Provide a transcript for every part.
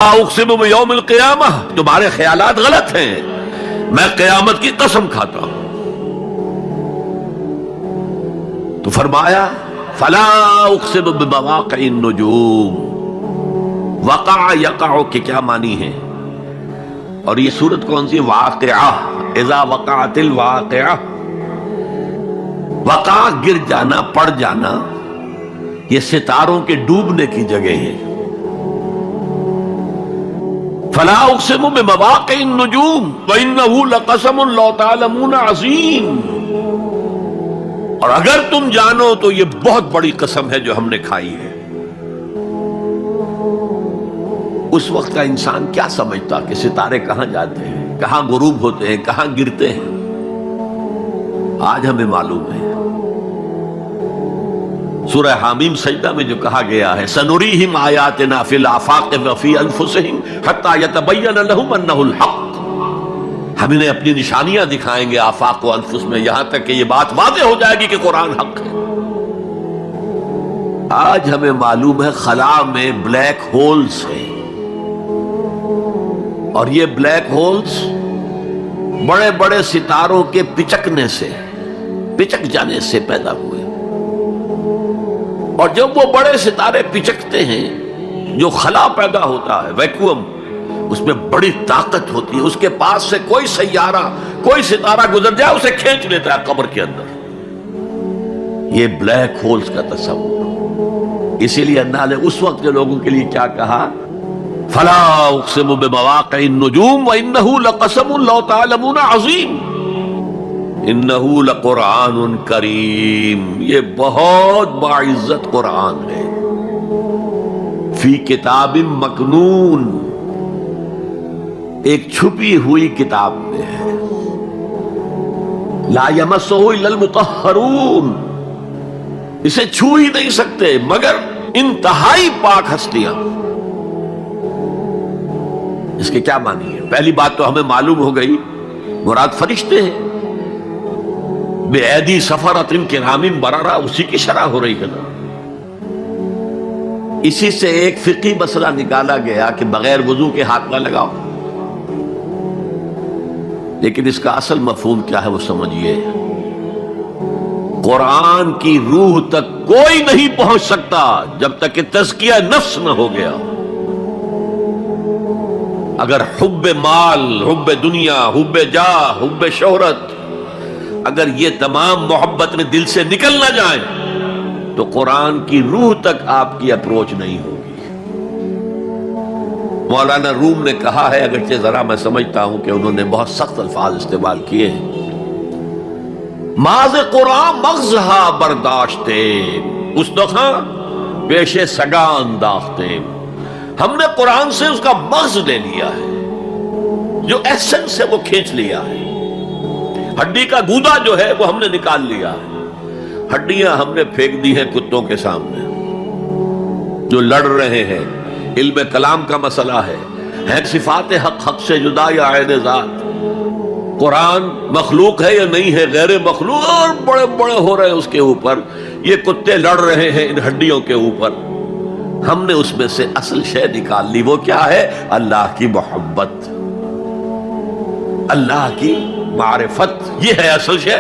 اقسم بیوم القیامہ، تمہارے خیالات غلط ہیں، میں قیامت کی قسم کھاتا ہوں۔ تو فرمایا فلا اقسم بمواقع النجوم، وقع یقع کے کیا معنی ہے؟ اور یہ سورت کون سی؟ واقعہ، اذا وقعت الواقعہ، وقع گر جانا، پڑ جانا، یہ ستاروں کے ڈوبنے کی جگہ ہے۔ فلا اقسم بمواقع النجوم وانه لقسم لو تعلمون عظیم، اور اگر تم جانو تو یہ بہت بڑی قسم ہے جو ہم نے کھائی ہے۔ اس وقت کا انسان کیا سمجھتا کہ ستارے کہاں جاتے ہیں، کہاں غروب ہوتے ہیں، کہاں گرتے ہیں؟ آج ہمیں معلوم ہے۔ سورہ حامیم سجدہ میں جو کہا گیا ہے سنریہم آیاتنا فی الآفاق وفی انفسہم حتی یتبین لہم انہ الحق، ہم انہیں اپنی نشانیاں دکھائیں گے آفاق و انفس میں، یہاں تک کہ یہ بات واضح ہو جائے گی کہ قرآن حق ہے۔ آج ہمیں معلوم ہے خلا میں بلیک ہولز ہیں، اور یہ بلیک ہولز بڑے بڑے ستاروں کے پچکنے سے، پچک جانے سے پیدا ہوئے، اور جب وہ بڑے ستارے پچکتے ہیں، جو خلا پیدا ہوتا ہے، ویکیوم، اس میں بڑی طاقت ہوتی ہے، اس کے پاس سے کوئی سیارہ، کوئی ستارہ گزر جائے اسے کھینچ لیتا ہے قبر کے اندر۔ یہ بلیک ہولز کا تصور۔ اسی لیے اللہ نے اس وقت کے لوگوں کے لیے کیا کہا؟ فلا اقسم بمواقع النجوم وانہ لقسم لو تعلمون عظیم، انہو لقرآن کریم، یہ بہت باعزت قرآن ہے، فی کتاب مکنون، ایک چھپی ہوئی کتاب میں ہے، لا یمسہ الا المطہرون، اسے چھو ہی نہیں سکتے مگر انتہائی پاک ہستیاں۔ اس کے کیا معنی ہے؟ پہلی بات تو ہمیں معلوم ہو گئی، مراد فرشتے ہیں، بے ایدی سفرۃ کرام بررہ، اسی کی شرح ہو رہی ہے نا۔ اسی سے ایک فقہی مسئلہ نکالا گیا کہ بغیر وضو کے ہاتھ نہ لگاؤ، لیکن اس کا اصل مفہوم کیا ہے وہ سمجھیے۔ قرآن کی روح تک کوئی نہیں پہنچ سکتا جب تک کہ تزکیہ نفس نہ ہو گیا۔ اگر حب مال، حب دنیا، حب جاہ، حب شہرت، اگر یہ تمام محبت میں دل سے نکل نہ جائیں تو قرآن کی روح تک آپ کی اپروچ نہیں ہوگی۔ مولانا روم نے کہا ہے، اگرچہ ذرا میں سمجھتا ہوں کہ انہوں نے بہت سخت الفاظ استعمال کیے ہیں، ماز قرآن مغزہا برداشتے استخاں پیش سگا انداختے، ہم نے قرآن سے اس کا مغز لے لیا ہے، جو ایسنس ہے وہ کھینچ لیا ہے، ہڈی کا گودا جو ہے وہ ہم نے نکال لیا ہے، ہڈیاں ہم نے پھینک دی ہیں کتوں کے سامنے جو لڑ رہے ہیں۔ علم کلام کا مسئلہ ہے صفات حق حق سے جدا یا عین ذات، قرآن مخلوق ہے یا نہیں ہے، غیر مخلوق، اور بڑے بڑے ہو رہے ہیں اس کے اوپر، یہ کتے لڑ رہے ہیں ان ہڈیوں کے اوپر۔ ہم نے اس میں سے اصل شے نکال لی، وہ کیا ہے؟ اللہ کی محبت، اللہ کی معرفت، یہ ہے اصل شے۔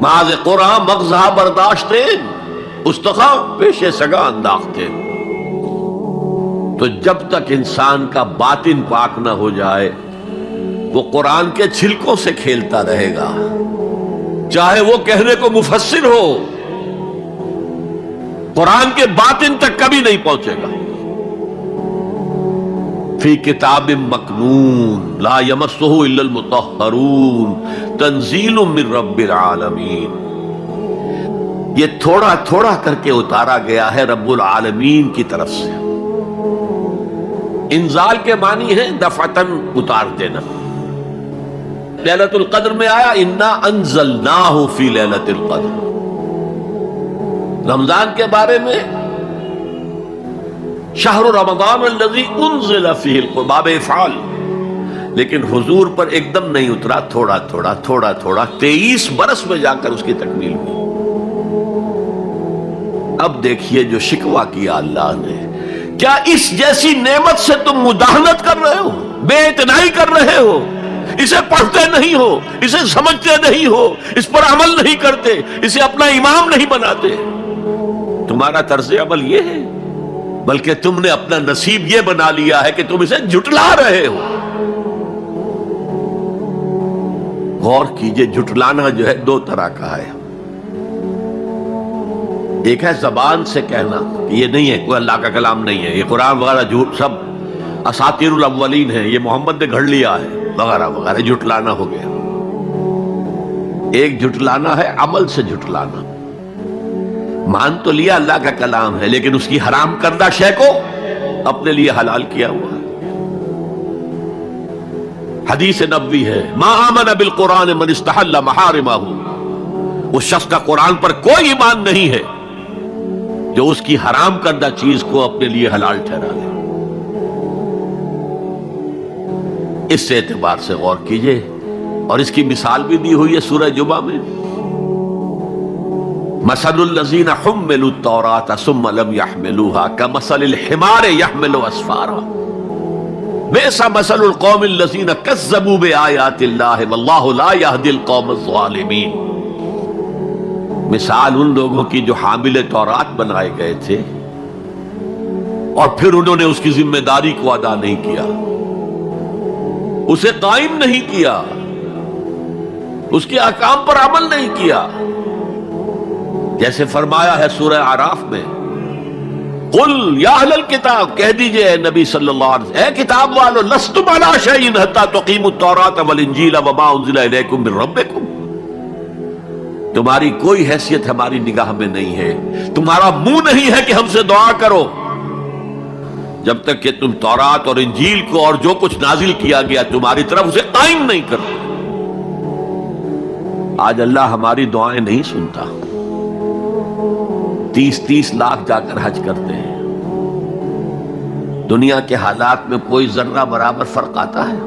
ماذ قرآن مغزہ برداشتے استخاں پیش سگا انداختے۔ تو جب تک انسان کا باطن پاک نہ ہو جائے وہ قرآن کے چھلکوں سے کھیلتا رہے گا، چاہے وہ کہنے کو مفسر ہو، قرآن کے باطن تک کبھی نہیں پہنچے گا۔ فی کتاب مکنون لا یمسہ الا المطہرون تنزیل من رب العالمین، یہ تھوڑا تھوڑا کر کے اتارا گیا ہے رب العالمین کی طرف سے۔ انزال کے معنی ہے دفعتاً اتار دینا۔ لیلۃ القدر میں آیا انا انزلناہ فی لیلۃ القدر، رمضان کے بارے میں شہر رمضان الذی انزل فیہ القرآن، باب افعال، لیکن حضور پر ایک دم نہیں اترا، تھوڑا تھوڑا تھوڑا تھوڑا 23 برس میں جا کر اس کی تکمیل ہوئی۔ اب دیکھیے جو شکوہ کیا اللہ نے کیا اس جیسی نعمت سے تم مداہنت کر رہے ہو، بے اعتنائی کر رہے ہو، اسے پڑھتے نہیں ہو، اسے سمجھتے نہیں ہو، اس پر عمل نہیں کرتے، اسے اپنا امام نہیں بناتے؟ تمہارا طرز عمل یہ ہے، بلکہ تم نے اپنا نصیب یہ بنا لیا ہے کہ تم اسے جھٹلا رہے ہو۔ غور کیجئے، جھٹلانا جو ہے دو طرح کا ہے۔ ایک ہے زبان سے کہنا کہ یہ نہیں ہے، کوئی اللہ کا کلام نہیں ہے، یہ قرآن وغیرہ جھوٹ، سب اساطیر الاولین ہے، یہ محمد نے گھڑ لیا ہے وغیرہ وغیرہ، جھٹلانا ہو گیا۔ ایک جھٹلانا ہے عمل سے جھٹلانا، مان تو لیا اللہ کا کلام ہے لیکن اس کی حرام کردہ شے کو اپنے لیے حلال کیا ہوا ہے۔ حدیث نبوی ہے، ما آمن بالقرآن من استحل محارمہ، اس شخص کا قرآن پر کوئی ایمان نہیں ہے جو اس کی حرام کردہ چیز کو اپنے لیے حلال ٹھہرا لے۔ اس اعتبار سے غور کیجئے، اور اس کی مثال بھی دی ہوئی ہے سورہ جمعہ میں، مثل الذین حملوا التوراۃ ثم لم يحملوها كمثل الحمار يحمل اسفارا بئس مثل القوم الذین کذبوا بآیات اللہ واللہ لا يهدی القوم الظالمین۔ مثال ان لوگوں کی جو حامل تورات بنائے گئے تھے اور پھر انہوں نے اس کی ذمہ داری کو ادا نہیں کیا، اسے قائم نہیں کیا، اس کے احکام پر عمل نہیں کیا۔ جیسے فرمایا ہے سورہ اعراف میں، قل یا اہل الکتاب، کہہ دیجئے اے نبی صلی اللہ علیہ وسلم، اے کتاب والو، لستم علی شیء حتی تقیموا التوراۃ والانجیل وما انزل الیکم من ربکم، تمہاری کوئی حیثیت ہماری نگاہ میں نہیں ہے، تمہارا منہ نہیں ہے کہ ہم سے دعا کرو، جب تک کہ تم تورات اور انجیل کو اور جو کچھ نازل کیا گیا تمہاری طرف اسے قائم نہیں کرتے۔ آج اللہ ہماری دعائیں نہیں سنتا، 30 لاکھ جا کر حج کرتے ہیں، دنیا کے حالات میں کوئی ذرہ برابر فرق آتا ہے؟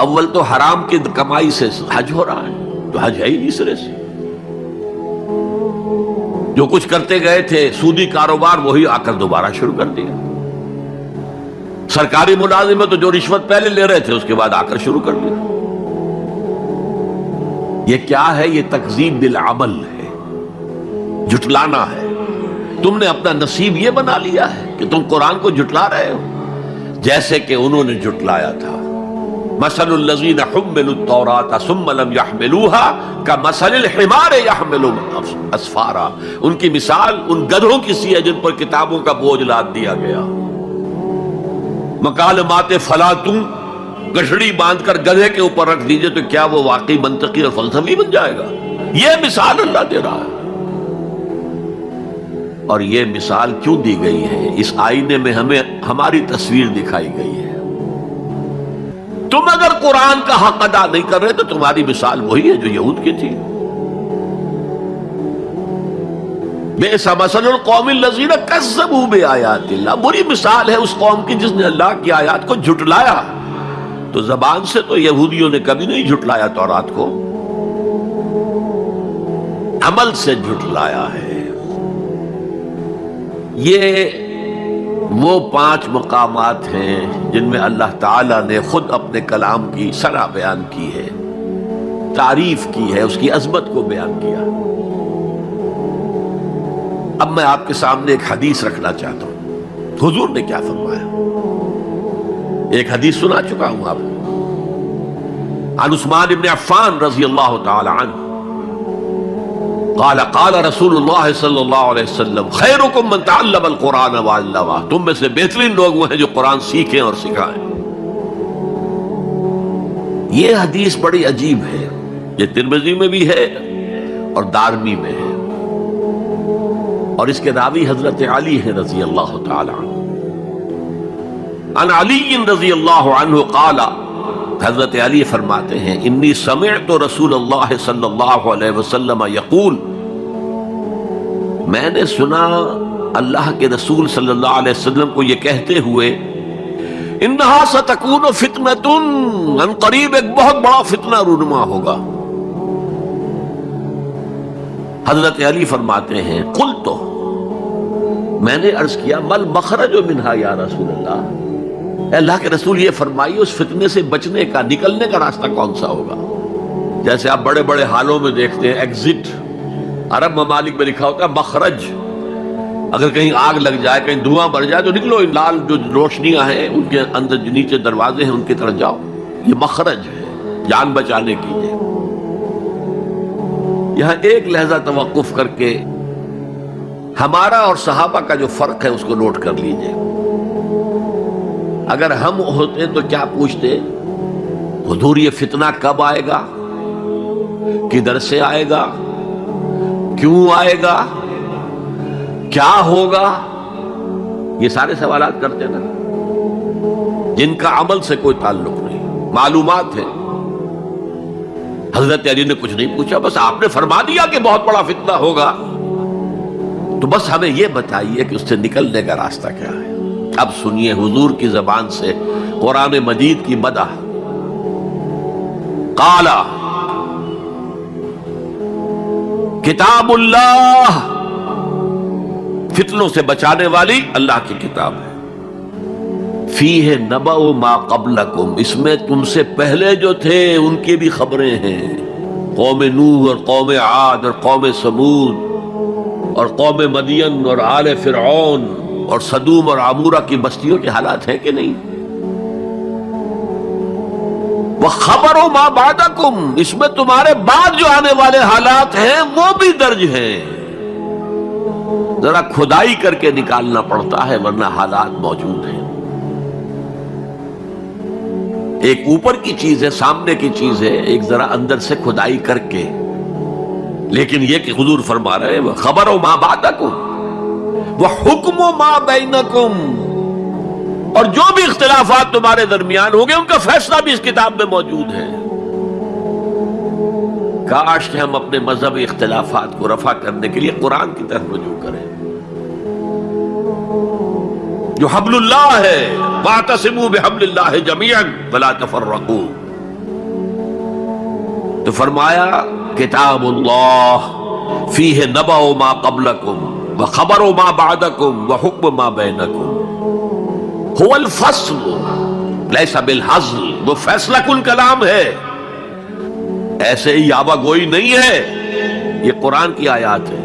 اول تو حرام کی کمائی سے حج ہو رہا ہے، تو حج ہے ہی نہیں سرے سے۔ جو کچھ کرتے گئے تھے سودی کاروبار، وہی آ کر دوبارہ شروع کر دیا۔ سرکاری ملازم میں تو جو رشوت پہلے لے رہے تھے اس کے بعد آ کر شروع کر دیا۔ یہ کیا ہے؟ یہ تکذیب بالعمل ہے، جھٹلانا ہے۔ تم نے اپنا نصیب یہ بنا لیا ہے کہ تم قرآن کو جھٹلا رہے ہو، جیسے کہ انہوں نے جھٹلایا تھا۔ مثل الذین حملوا التوراۃ ثم لم يحملوها كمثل الحمار يحمل اسفارا، ان کی مثال ان گدھوں کی سی ہے جن پر کتابوں کا بوجھ لاد دیا گیا۔ مکالمات فلاطوں، گٹھڑی باندھ کر گدھے کے اوپر رکھ دیجئے تو کیا وہ واقعی منطقی اور فلسفی بن جائے گا؟ یہ مثال اللہ دے رہا ہے۔ اور یہ مثال کیوں دی گئی ہے؟ اس آئینے میں ہمیں ہماری تصویر دکھائی گئی ہے۔ تم اگر قرآن کا حق ادا نہیں کر رہے تو تمہاری مثال وہی ہے جو یہود کی تھی۔ بئس مثل القوم الذین کذبوا بآیات اللہ، بری مثال ہے اس قوم کی جس نے اللہ کی آیات کو جھٹلایا۔ تو زبان سے تو یہودیوں نے کبھی نہیں جھٹلایا تورات کو، عمل سے جھٹلایا ہے۔ یہ وہ 5 مقامات ہیں جن میں اللہ تعالیٰ نے خود اپنے کلام کی ثنا بیان کی ہے، تعریف کی ہے، اس کی عظمت کو بیان کیا۔ اب میں آپ کے سامنے ایک حدیث رکھنا چاہتا ہوں، حضور نے کیا فرمایا۔ ایک حدیث سنا چکا ہوں آپ کو، عن عثمان بن عفان رضی اللہ تعالی عنہ قال قال رسول اللہ صلی اللہ علیہ وسلم خیرکم من تعلم القرآن وعلمہ، تم میں سے بہترین لوگ وہ ہیں جو قرآن سیکھیں اور سکھائیں۔ یہ حدیث بڑی عجیب ہے، یہ ترمذی میں بھی ہے اور دارمی میں ہے، اور اس کے راوی حضرت علی ہیں رضی اللہ تعالی عنہ۔ عن علی رضی اللہ عنہ قال، حضرت علی فرماتے ہیں انی سمعت رسول اللہ صلی اللہ علیہ وسلم یقول، میں نے سنا اللہ کے رسول صلی اللہ علیہ وسلم کو یہ کہتے ہوئے، انہا ستکون فتنۃ، ان قریب ایک بہت بڑا فتنہ رونما ہوگا۔ حضرت علی فرماتے ہیں قلت، میں نے عرض کیا مل مخرج منہا یا رسول اللہ، اے اللہ کے رسول یہ فرمائیے اس فتنے سے بچنے کا، نکلنے کا راستہ کون سا ہوگا؟ جیسے آپ بڑے بڑے حالوں میں دیکھتے ہیں ایگزٹ، عرب ممالک میں لکھا ہوتا ہے مخرج، اگر کہیں آگ لگ جائے، کہیں دھواں بڑھ جائے تو نکلو، لال جو روشنیاں ہیں ان کے اندر جو نیچے دروازے ہیں ان کی طرف جاؤ، یہ مخرج ہے جان بچانے کی۔ یہاں ایک لحظہ توقف کر کے ہمارا اور صحابہ کا جو فرق ہے اس کو نوٹ کر لیجئے۔ اگر ہم ہوتے تو کیا پوچھتے؟ حضور یہ فتنہ کب آئے گا، کدھر سے آئے گا، کیوں آئے گا، کیا ہوگا؟ یہ سارے سوالات کرتے نا، جن کا عمل سے کوئی تعلق نہیں، معلومات ہیں۔ حضرت علی نے کچھ نہیں پوچھا، بس آپ نے فرما دیا کہ بہت بڑا فتنہ ہوگا، تو بس ہمیں یہ بتائیے کہ اس سے نکلنے کا راستہ کیا ہے۔ اب سنیے حضور کی زبان سے قرآن مجید کی مدح۔ قال کتاب اللہ، فتنوں سے بچانے والی اللہ کی کتاب ہے۔ فیہ نبأ ما قبلکم، اس میں تم سے پہلے جو تھے ان کی بھی خبریں ہیں، قوم نوح اور قوم عاد اور قوم سمود اور قوم مدین اور آل فرعون اور سدوم اور عمورہ کی بستیوں کے حالات ہیں کہ نہیں؟ وَخَبَرُ مَا بَعْدَكُمْ، اس میں تمہارے بعد جو آنے والے حالات ہیں وہ بھی درج ہیں۔ ذرا کھدائی کر کے نکالنا پڑتا ہے ورنہ حالات موجود ہیں۔ ایک اوپر کی چیز ہے، سامنے کی چیز ہے، ایک ذرا اندر سے کھدائی کر کے، لیکن یہ کہ حضور فرما رہے ہیں خبر ما بعدکم وحکم ما بینکم، اور جو بھی اختلافات تمہارے درمیان ہوں گے ان کا فیصلہ بھی اس کتاب میں موجود ہے۔ کاش کہ ہم اپنے مذہبی اختلافات کو رفع کرنے کے لیے قرآن کی طرف رجوع کریں، جو حبل اللہ ہے، واعتصموا بحبل اللہ جميعا ولا تفرقوا۔ تو فرمایا کتاب اللہ فیہ نبأ ما قبلکم وخبر ما بعدکم وحکم ما بینکم، هو الفصل لیس بالحزل، وہ فیصلہ کن کلام ہے، ایسے ہی یابہ گوئی نہیں ہے، یہ قرآن کی آیات ہے۔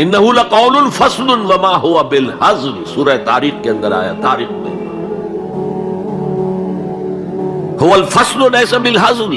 انہ لقول فصل وما هو بالحزل، سورہ طارق کے اندر آیا، طارق میں، هو الفصل لیس بالحزل،